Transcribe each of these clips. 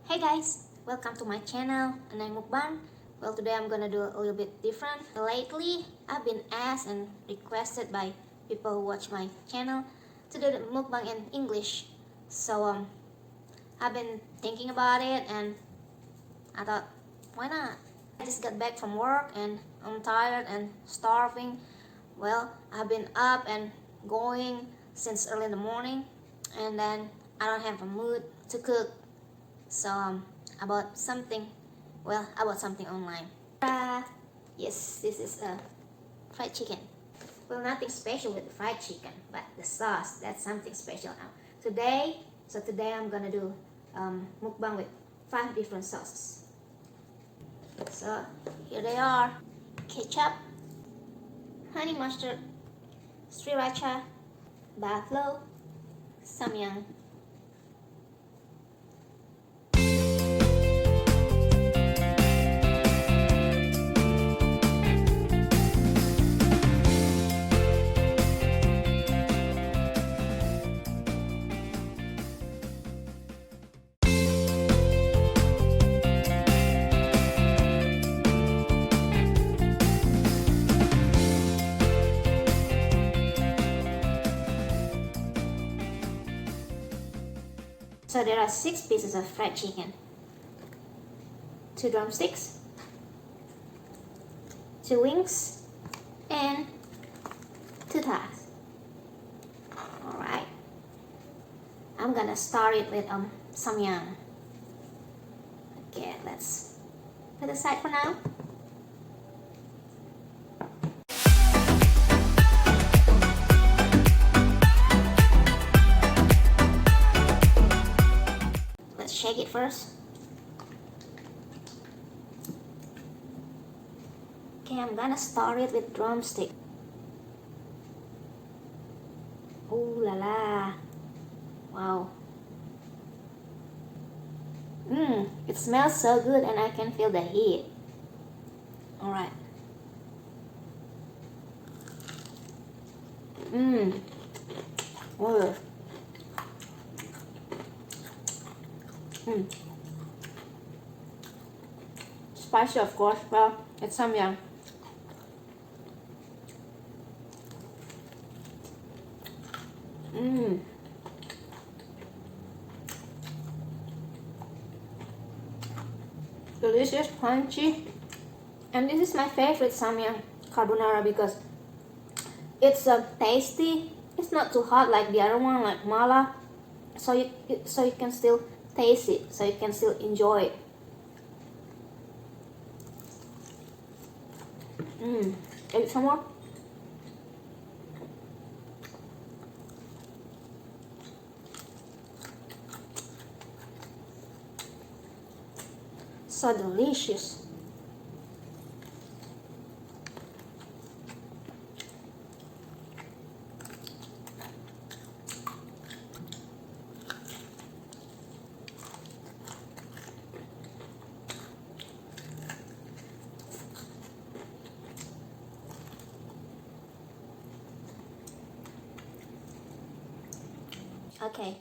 Hey guys, welcome to my channel and I'm Mukbang. Well, today I'm gonna do a little bit different. Lately, I've been asked and requested by people who watch my channel to do the mukbang in English. So I've been thinking about it and I thought, why not? I just got back from work and I'm tired and starving. Well, I've been up and going since early in the morning and then I don't have a mood to cook. So I bought something. Well, I bought something online. Yes, this is a fried chicken. Well, nothing special with the fried chicken, but the sauce, that's something special now. Today I'm gonna do mukbang with 5 different sauces. So here they are: ketchup, honey mustard, sriracha, buffalo, samyang. So there are 6 pieces of fried chicken, 2 drumsticks, 2 wings, and 2 thighs. Alright, I'm gonna start it with samyang. Okay, let's put it aside for now. Shake it first. Okay, I'm gonna start it with drumstick. Ooh la la. Wow. It smells so good and I can feel the heat. Alright. Oh. Spicy, of course. Well, it's samyang. Delicious, crunchy, and this is my favorite samyang carbonara because it's tasty. It's not too hot like the other one, like mala, so you can still taste it, so you can still enjoy it. Eat some more. So delicious. Okay,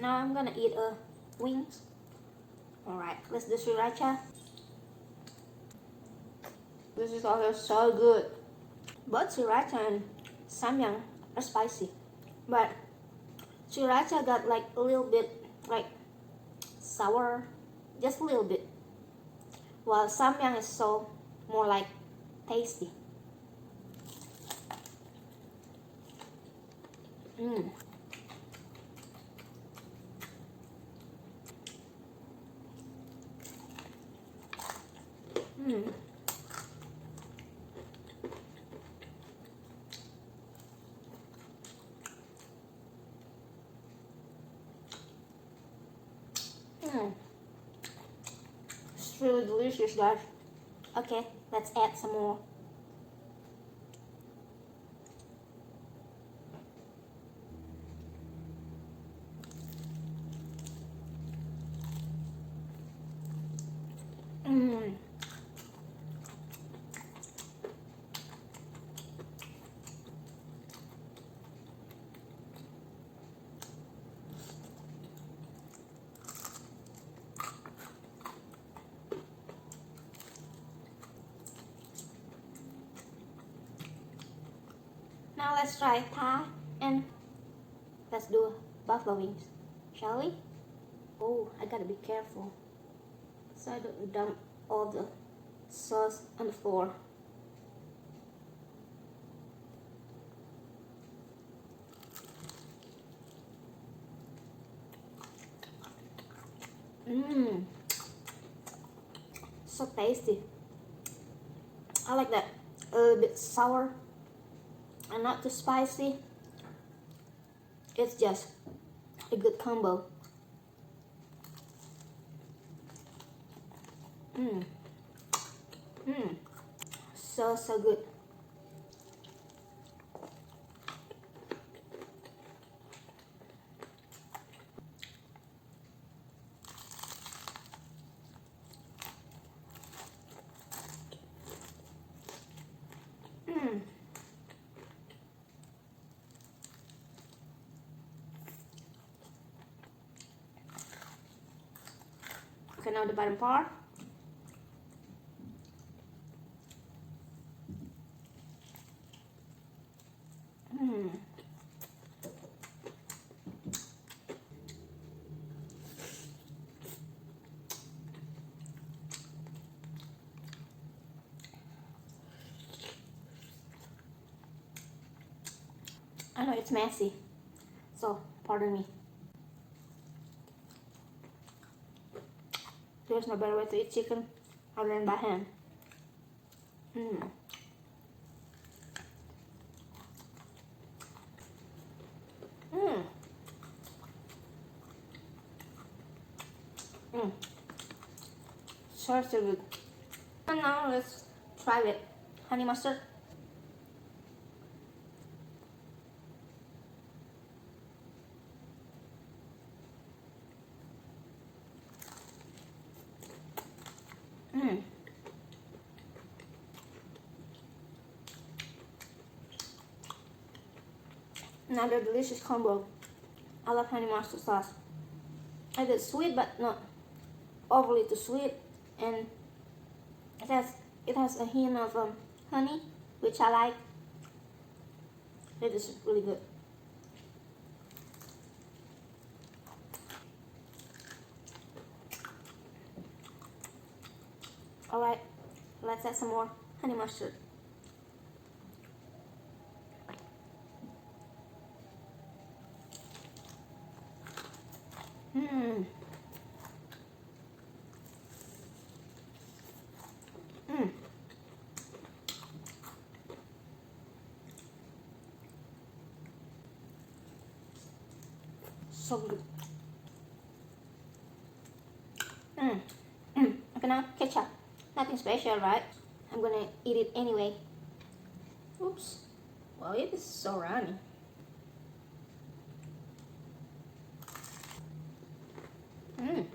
now I'm gonna eat wings. Alright, let's do sriracha. This is also so good. Both sriracha and samyang are spicy, but sriracha got like a little bit like sour, just a little bit, while samyang is so more like tasty. It's really delicious, guys. Okay, let's add some more. Now let's try Thai and let's do buffalo wings, shall we? Oh, I gotta be careful so I don't dump all the sauce on the floor. Mmm, so tasty. I like that a little bit sour and not too spicy. It's just a good combo. Mmm, mmm, so good. Mmm. Okay, now the bottom part. Mmm. I know it's messy, so pardon me. There's no better way to eat chicken other than by hand. Mmm. Mmm. Mmm. So good. And now let's try with honey mustard. Mmm. Another delicious combo. I love honey mustard sauce. It is sweet but not overly too sweet, and it has a hint of honey, which I like. It is really good. Alright, let's add some more honey mustard. Mmm. Mmm. So good. Mmm. Mmm. Okay, now ketchup. Nothing special, right? I'm gonna eat it anyway. Oops. Wow, it is so runny. Mmm.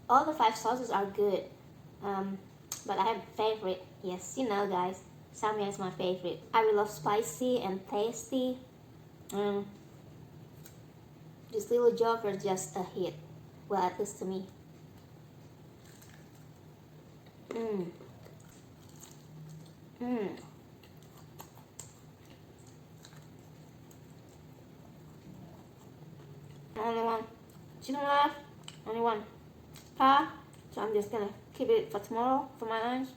All the 5 sauces are good, but I have a favorite. Yes, you know, guys, Samyang is my favorite. I really love spicy and tasty. This little joker is just a hit. Well, at least to me. Mmm. Mmm. Only one chicken left. Only one. So I'm just gonna keep it for tomorrow for my lunch.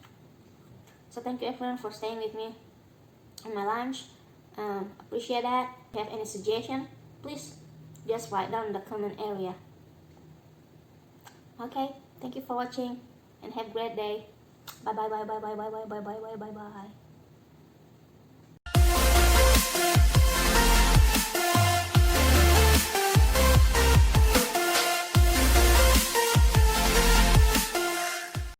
So thank you everyone for staying with me in my lunch. Appreciate that. If you have any suggestion, please just write down in the comment area. Okay, thank you for watching and have a great day. Bye bye bye bye bye bye bye bye bye bye bye bye.